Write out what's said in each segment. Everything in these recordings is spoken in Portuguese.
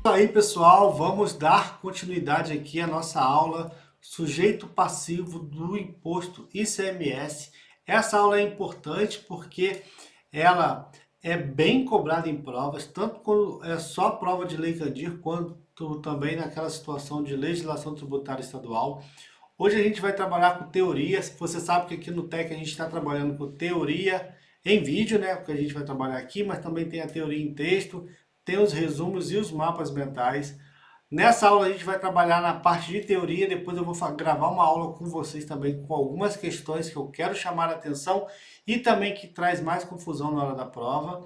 Aí, pessoal, vamos dar continuidade aqui à nossa aula sujeito passivo do imposto ICMS. Essa aula é importante porque ela é bem cobrada em provas, tanto quando é só prova de Lei Candir, quanto também naquela situação de legislação tributária estadual. Hoje a gente vai trabalhar com teoria. Você sabe que aqui no TEC a gente está trabalhando com teoria em vídeo, né? Porque a gente vai trabalhar aqui, mas também tem a teoria em texto, tem os resumos e os mapas mentais. Nessa aula a gente vai trabalhar na parte de teoria, depois eu vou gravar uma aula com vocês também com algumas questões que eu quero chamar a atenção e também que traz mais confusão na hora da prova.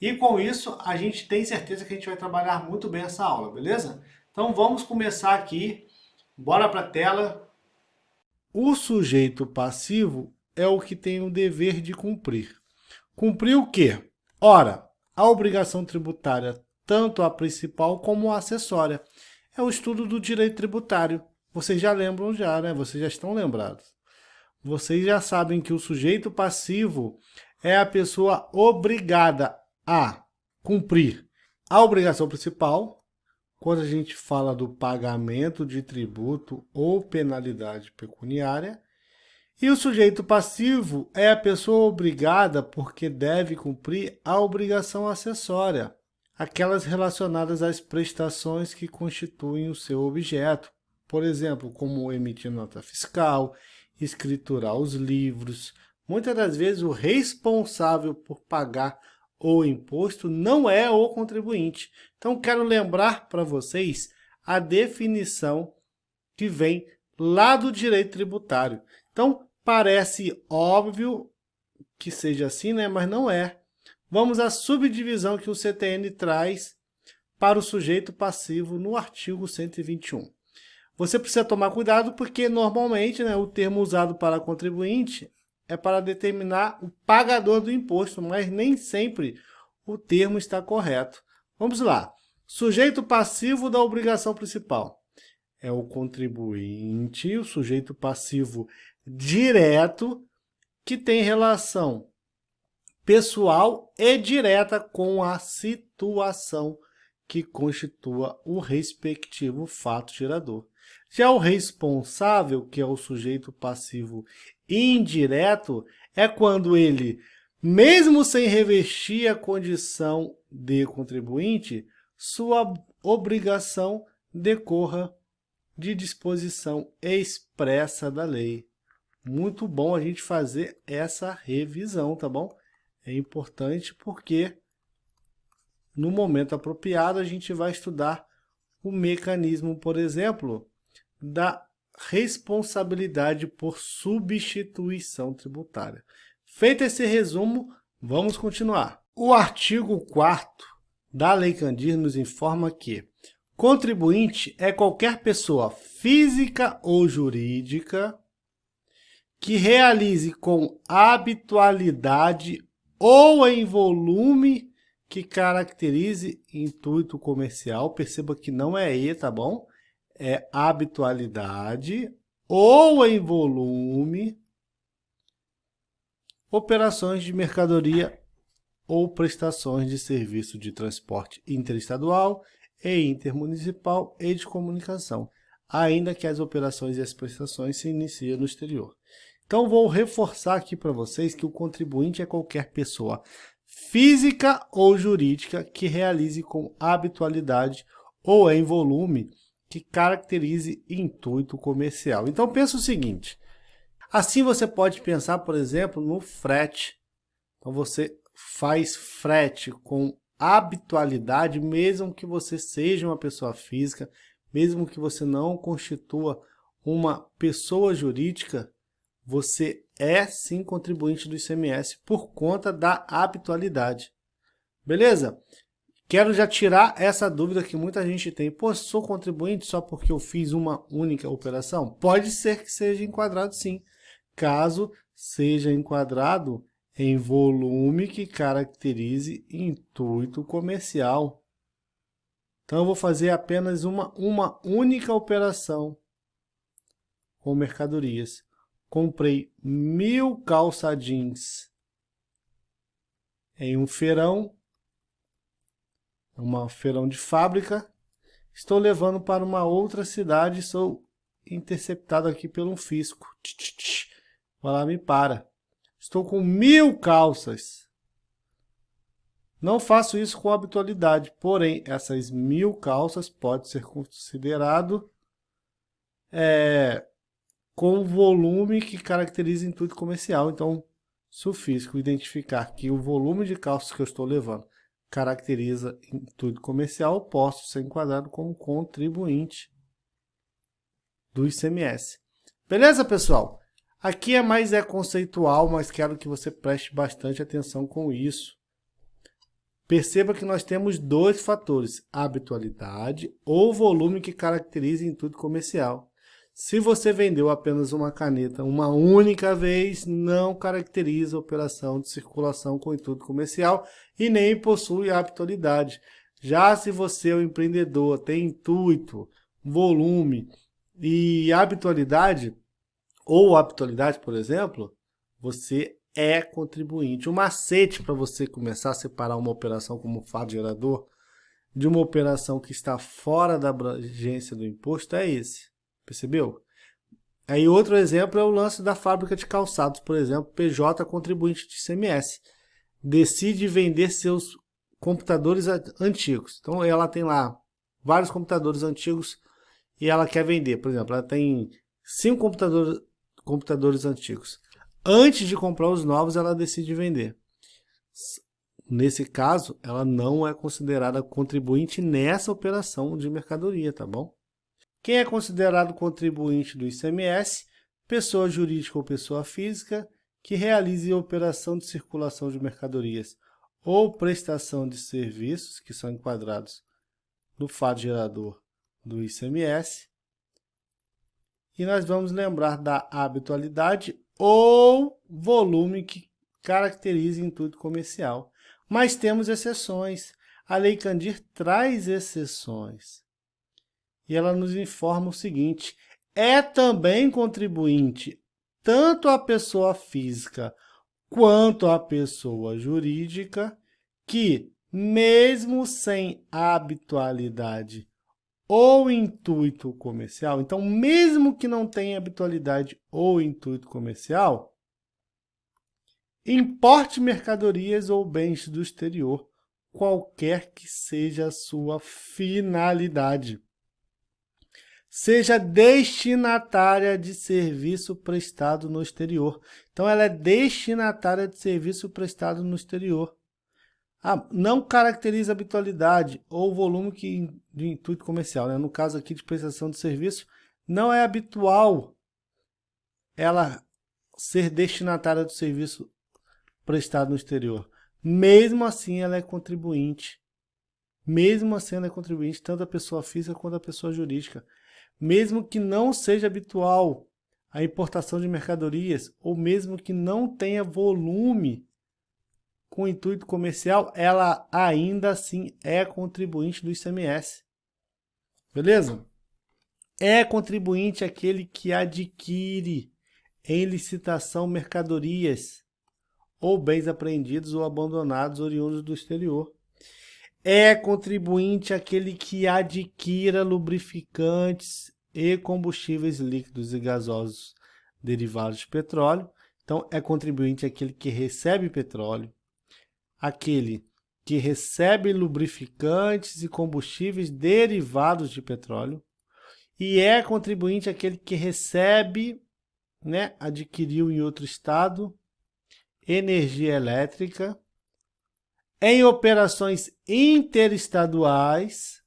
E com isso a gente tem certeza que a gente vai trabalhar muito bem essa aula, beleza? Então vamos começar aqui, bora para a tela. O sujeito passivo é o que tem o dever de cumprir. Cumprir o quê? Ora, a obrigação tributária, tanto a principal como a acessória. É o estudo do direito tributário. Vocês já lembram já, né? Vocês já estão lembrados. Vocês já sabem que o sujeito passivo é a pessoa obrigada a cumprir a obrigação principal, quando a gente fala do pagamento de tributo ou penalidade pecuniária. E o sujeito passivo é a pessoa obrigada porque deve cumprir a obrigação acessória, aquelas relacionadas às prestações que constituem o seu objeto, por exemplo, como emitir nota fiscal, escriturar os livros. Muitas das vezes o responsável por pagar o imposto não é o contribuinte. Então, quero lembrar para vocês a definição que vem lá do direito tributário. Então, parece óbvio que seja assim, né? Mas não é. Vamos à subdivisão que o CTN traz para o sujeito passivo no artigo 121. Você precisa tomar cuidado porque, normalmente, né, o termo usado para contribuinte é para determinar o pagador do imposto, mas nem sempre o termo está correto. Vamos lá. Sujeito passivo da obrigação principal é o contribuinte, o sujeito passivo direto, que tem relação pessoal e direta com a situação que constitua o respectivo fato gerador. Já o responsável, que é o sujeito passivo indireto, é quando ele, mesmo sem revestir a condição de contribuinte, sua obrigação decorra de disposição expressa da lei. Muito bom a gente fazer essa revisão, tá bom? É importante porque no momento apropriado a gente vai estudar o mecanismo, por exemplo, da responsabilidade por substituição tributária. Feito esse resumo, vamos continuar. O artigo 4º da Lei Candir nos informa que contribuinte é qualquer pessoa física ou jurídica que realize com habitualidade ou em volume que caracterize intuito comercial. Perceba que não é E, tá bom? É habitualidade ou em volume operações de mercadoria ou prestações de serviço de transporte interestadual e intermunicipal e de comunicação, ainda que as operações e as prestações se iniciem no exterior. Então, vou reforçar aqui para vocês que o contribuinte é qualquer pessoa física ou jurídica que realize com habitualidade ou em volume que caracterize intuito comercial. Então, pensa o seguinte, assim você pode pensar, por exemplo, no frete. Então, você faz frete com habitualidade, mesmo que você seja uma pessoa física, mesmo que você não constitua uma pessoa jurídica, você é sim contribuinte do ICMS por conta da habitualidade. Beleza? Quero já tirar essa dúvida que muita gente tem. Pô, sou contribuinte só porque eu fiz uma única operação? Pode ser que seja enquadrado sim, caso seja enquadrado em volume que caracterize intuito comercial. Então, eu vou fazer apenas uma única operação com mercadorias. comprei 1000 calça jeans em um feirão, feirão de fábrica, estou levando para uma outra cidade e sou interceptado aqui pelo fisco. Vai lá, me para. Estou com 1000 calças. Não faço isso com habitualidade, porém, essas 1000 calças pode ser considerado com o volume que caracteriza intuito comercial. Então, se o fisco identificar que o volume de calças que eu estou levando caracteriza intuito comercial, eu posso ser enquadrado como contribuinte do ICMS. Beleza, pessoal? Aqui é mais conceitual, mas quero que você preste bastante atenção com isso. Perceba que nós temos dois fatores, habitualidade ou volume que caracteriza intuito comercial. Se você vendeu apenas uma caneta uma única vez, não caracteriza a operação de circulação com intuito comercial e nem possui habitualidade. Já se você é um empreendedor, tem intuito, volume e habitualidade, ou habitualidade, por exemplo, você é contribuinte. O macete para você começar a separar uma operação como fato gerador de uma operação que está fora da abrangência do imposto é esse. Percebeu? Aí outro exemplo é o lance da fábrica de calçados, por exemplo, PJ contribuinte de ICMS. Decide vender seus computadores antigos. Então ela tem lá vários computadores antigos e ela quer vender. Por exemplo, ela tem 5 computadores antigos. Antes de comprar os novos, ela decide vender. Nesse caso, ela não é considerada contribuinte nessa operação de mercadoria, tá bom? Quem é considerado contribuinte do ICMS? Pessoa jurídica ou pessoa física que realize operação de circulação de mercadorias ou prestação de serviços que são enquadrados no fato gerador do ICMS. E nós vamos lembrar da habitualidade ou volume que caracteriza intuito comercial. Mas temos exceções. A Lei Candir traz exceções. E ela nos informa o seguinte: é também contribuinte tanto a pessoa física quanto a pessoa jurídica que, mesmo sem habitualidade ou intuito comercial, então mesmo que não tenha habitualidade ou intuito comercial, importe mercadorias ou bens do exterior, qualquer que seja a sua finalidade. Seja destinatária de serviço prestado no exterior. Então, ela é destinatária de serviço prestado no exterior. Não caracteriza habitualidade ou volume de intuito comercial. Né? No caso aqui de prestação de serviço, não é habitual ela ser destinatária do serviço prestado no exterior. Mesmo assim, ela é contribuinte. Mesmo assim, ela é contribuinte tanto a pessoa física quanto a pessoa jurídica. Mesmo que não seja habitual a importação de mercadorias, ou mesmo que não tenha volume com intuito comercial, ela ainda assim é contribuinte do ICMS. Beleza? É contribuinte aquele que adquire em licitação mercadorias ou bens apreendidos ou abandonados oriundos do exterior. É contribuinte aquele que adquira lubrificantes e combustíveis líquidos e gasosos derivados de petróleo. Então, é contribuinte aquele que recebe petróleo, aquele que recebe lubrificantes e combustíveis derivados de petróleo, e é contribuinte aquele que recebe, adquiriu em outro estado, energia elétrica, em operações interestaduais,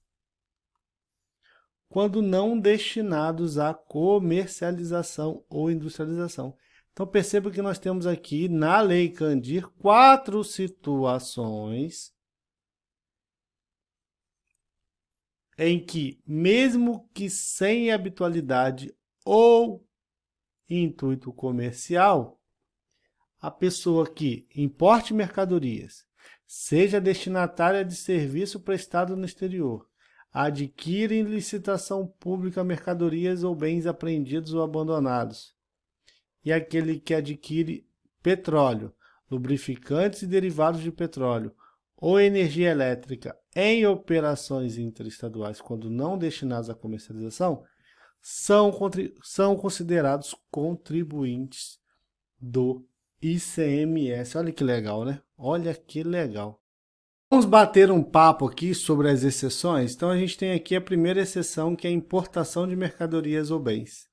quando não destinados à comercialização ou industrialização. Então, perceba que nós temos aqui, na Lei Candir, 4 situações em que, mesmo que sem habitualidade ou intuito comercial, a pessoa que importe mercadorias, seja destinatária de serviço prestado no exterior, adquire em licitação pública mercadorias ou bens apreendidos ou abandonados, e aquele que adquire petróleo, lubrificantes e derivados de petróleo ou energia elétrica em operações interestaduais quando não destinados à comercialização, são considerados contribuintes do ICMS. Olha que legal, né? Olha que legal. Vamos bater um papo aqui sobre as exceções. Então, a gente tem aqui a primeira exceção, que é a importação de mercadorias ou bens.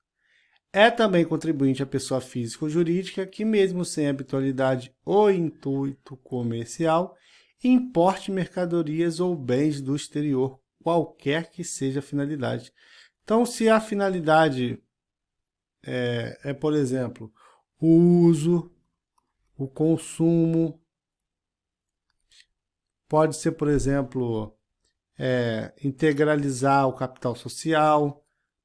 É também contribuinte a pessoa física ou jurídica que, mesmo sem habitualidade ou intuito comercial, importe mercadorias ou bens do exterior, qualquer que seja a finalidade. Então, se a finalidade por exemplo, o uso, o consumo, pode ser, por exemplo, integralizar o capital social,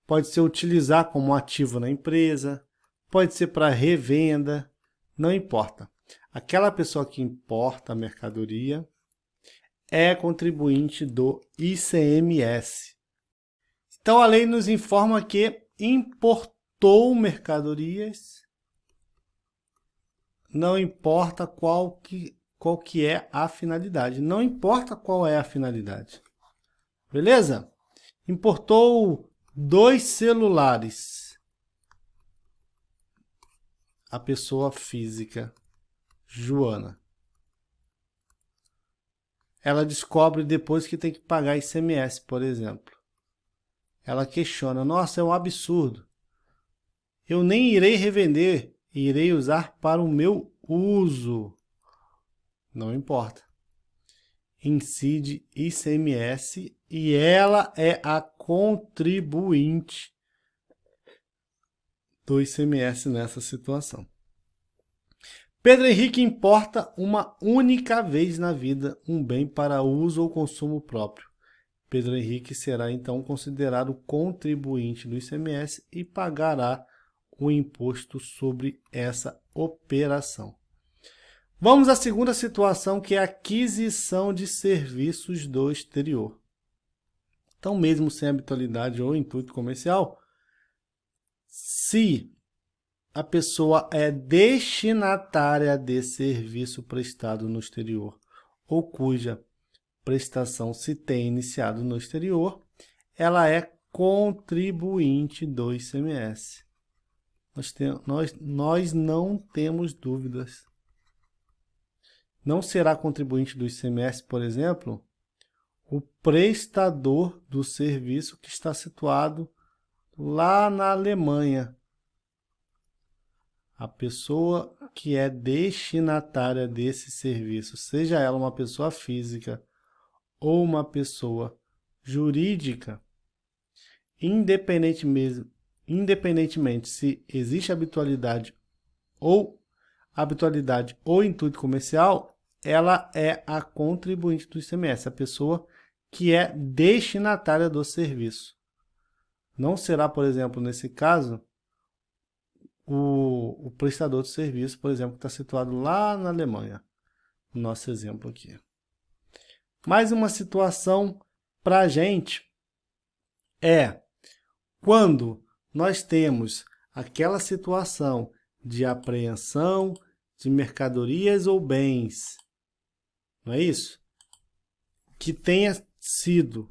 pode ser utilizar como ativo na empresa, pode ser para revenda, não importa. Aquela pessoa que importa a mercadoria é contribuinte do ICMS. Então, a lei nos informa que importou mercadorias, não importa qual que é a finalidade. Não importa qual é a finalidade. Beleza? Importou 2 celulares. A pessoa física, Joana. Ela descobre depois que tem que pagar ICMS, por exemplo. Ela questiona, nossa, é um absurdo. Eu nem irei revender, irei usar para o meu uso. Não importa. Incide ICMS e ela é a contribuinte do ICMS nessa situação. Pedro Henrique importa uma única vez na vida um bem para uso ou consumo próprio. Pedro Henrique será então considerado contribuinte do ICMS e pagará o imposto sobre essa operação. Vamos à segunda situação, que é a aquisição de serviços do exterior. Então, mesmo sem habitualidade ou intuito comercial, se a pessoa é destinatária de serviço prestado no exterior ou cuja prestação se tem iniciado no exterior, ela é contribuinte do ICMS. Nós não temos dúvidas. Não será contribuinte do ICMS, por exemplo, o prestador do serviço que está situado lá na Alemanha. A pessoa que é destinatária desse serviço, seja ela uma pessoa física ou uma pessoa jurídica, independentemente se existe habitualidade ou intuito comercial, ela é a contribuinte do ICMS, a pessoa que é destinatária do serviço. Não será, por exemplo, nesse caso, o prestador de serviço, por exemplo, que está situado lá na Alemanha. Nosso exemplo aqui. Mais uma situação para a gente é quando nós temos aquela situação de apreensão de mercadorias ou bens, não é isso? Que tenha sido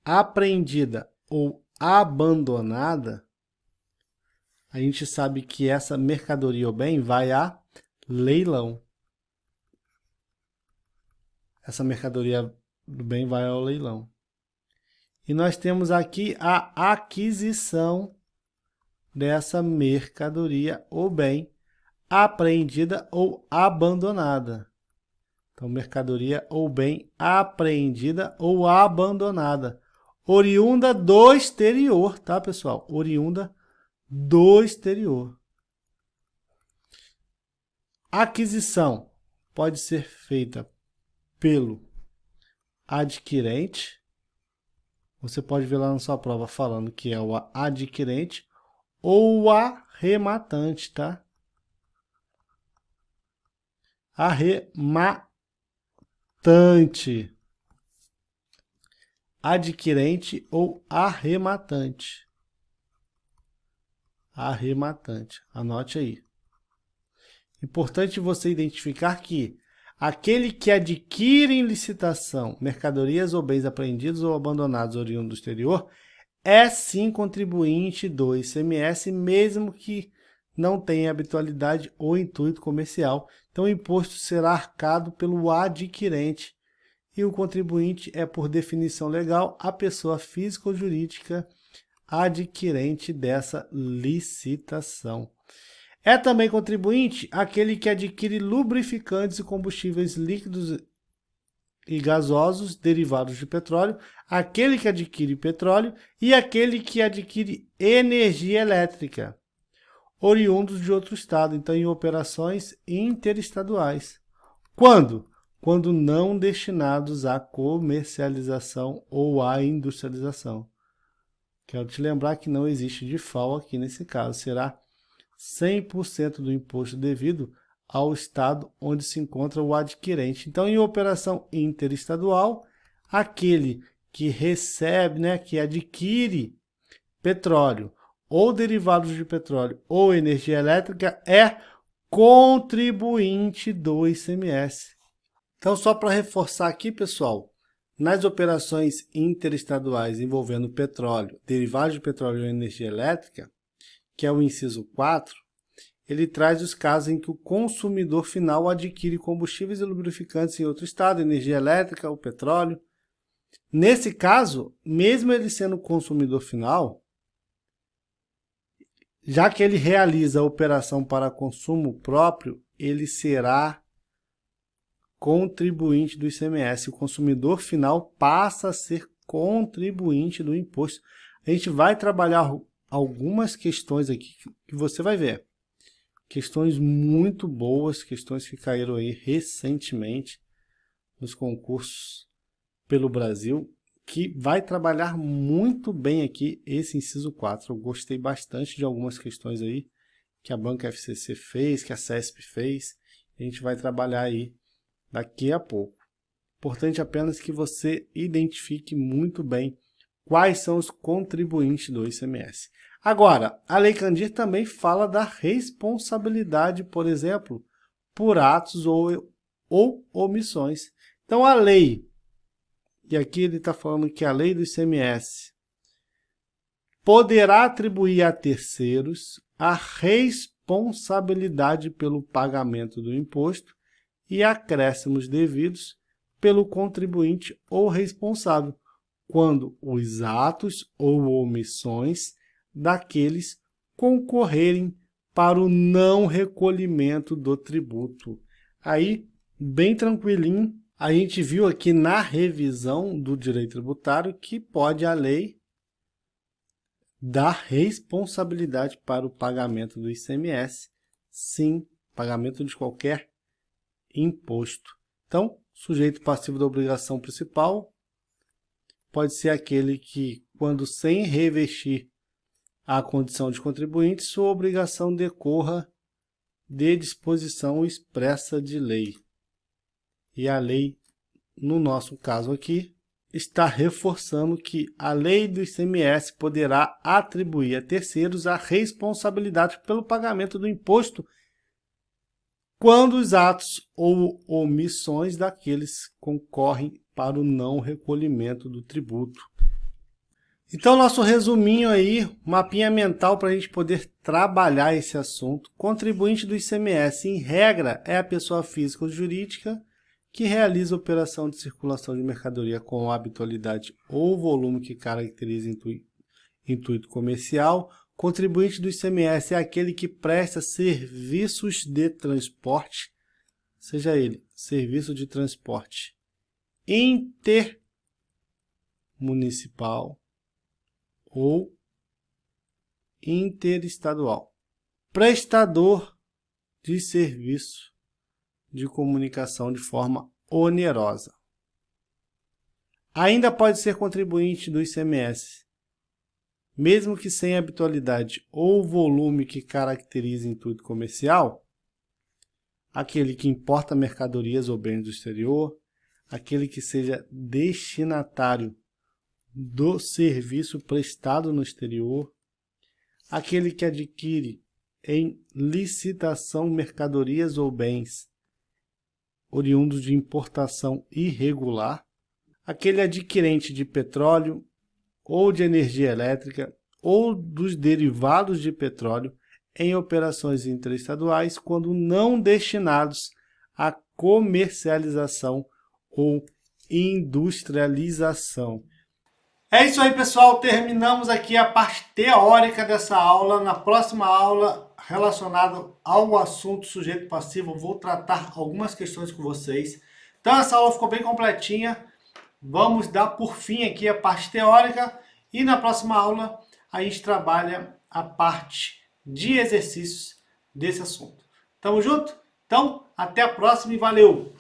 apreendida ou abandonada, a gente sabe que essa mercadoria ou bem vai a leilão. Essa mercadoria do bem vai ao leilão. E nós temos aqui a aquisição dessa mercadoria ou bem apreendida ou abandonada. Então, mercadoria ou bem apreendida ou abandonada. Oriunda do exterior, tá, pessoal? Oriunda do exterior. A aquisição pode ser feita pelo adquirente. Você pode ver lá na sua prova falando que é o adquirente ou o arrematante, tá? Arrematante. Adquirente ou arrematante. arrematante. Anote aí. Importante você identificar que aquele que adquire em licitação mercadorias ou bens apreendidos ou abandonados oriundos do exterior é sim contribuinte do ICMS, mesmo que não tenha habitualidade ou intuito comercial. Então o imposto será arcado pelo adquirente e o contribuinte é, por definição legal, a pessoa física ou jurídica adquirente dessa licitação. É também contribuinte aquele que adquire lubrificantes e combustíveis líquidos e gasosos derivados de petróleo, aquele que adquire petróleo e aquele que adquire energia elétrica, oriundos de outro estado, então em operações interestaduais. Quando? Quando não destinados à comercialização ou à industrialização. Quero te lembrar que não existe DIFAL aqui nesse caso, será 100% do imposto devido ao estado onde se encontra o adquirente. Então, em operação interestadual, aquele que recebe, que adquire petróleo ou derivados de petróleo ou energia elétrica é contribuinte do ICMS. Então, só para reforçar aqui, pessoal, nas operações interestaduais envolvendo petróleo, derivados de petróleo e energia elétrica, que é o inciso 4, ele traz os casos em que o consumidor final adquire combustíveis e lubrificantes em outro estado, energia elétrica ou petróleo. Nesse caso, mesmo ele sendo consumidor final, já que ele realiza a operação para consumo próprio, ele será contribuinte do ICMS. O consumidor final passa a ser contribuinte do imposto. A gente vai trabalhar algumas questões aqui que você vai ver. Questões muito boas, questões que caíram aí recentemente nos concursos pelo Brasil, que vai trabalhar muito bem aqui esse inciso 4. Eu gostei bastante de algumas questões aí que a Banca FCC fez, que a CESP fez. A gente vai trabalhar aí daqui a pouco. Importante apenas que você identifique muito bem quais são os contribuintes do ICMS. Agora, a Lei Candir também fala da responsabilidade, por exemplo, por atos ou omissões. Então, a lei, e aqui ele está falando que a lei do ICMS poderá atribuir a terceiros a responsabilidade pelo pagamento do imposto e acréscimos devidos pelo contribuinte ou responsável, quando os atos ou omissões daqueles concorrerem para o não recolhimento do tributo. Aí, bem tranquilinho, a gente viu aqui na revisão do direito tributário que pode a lei dar responsabilidade para o pagamento do ICMS, sim, pagamento de qualquer imposto. Então, sujeito passivo da obrigação principal pode ser aquele que, quando sem revestir a condição de contribuinte, sua obrigação decorra de disposição expressa de lei. E a lei, no nosso caso aqui, está reforçando que a lei do ICMS poderá atribuir a terceiros a responsabilidade pelo pagamento do imposto quando os atos ou omissões daqueles concorrem para o não recolhimento do tributo. Então, nosso resuminho aí, mapinha mental para a gente poder trabalhar esse assunto. Contribuinte do ICMS, em regra, é a pessoa física ou jurídica que realiza operação de circulação de mercadoria com habitualidade ou volume que caracteriza intuito comercial. Contribuinte do ICMS é aquele que presta serviços de transporte, seja ele serviço de transporte intermunicipal ou interestadual. Prestador de serviço de comunicação de forma onerosa. Ainda pode ser contribuinte do ICMS, mesmo que sem habitualidade ou volume que caracterize intuito comercial, aquele que importa mercadorias ou bens do exterior, aquele que seja destinatário do serviço prestado no exterior, aquele que adquire em licitação mercadorias ou bens oriundos de importação irregular, aquele adquirente de petróleo ou de energia elétrica ou dos derivados de petróleo em operações interestaduais quando não destinados à comercialização ou industrialização. É isso aí, pessoal. Terminamos aqui a parte teórica dessa aula. Na próxima aula, relacionada ao assunto sujeito passivo, eu vou tratar algumas questões com vocês. Então, essa aula ficou bem completinha. Vamos dar por fim aqui a parte teórica e na próxima aula a gente trabalha a parte de exercícios desse assunto. Tamo junto? Então, até a próxima e valeu!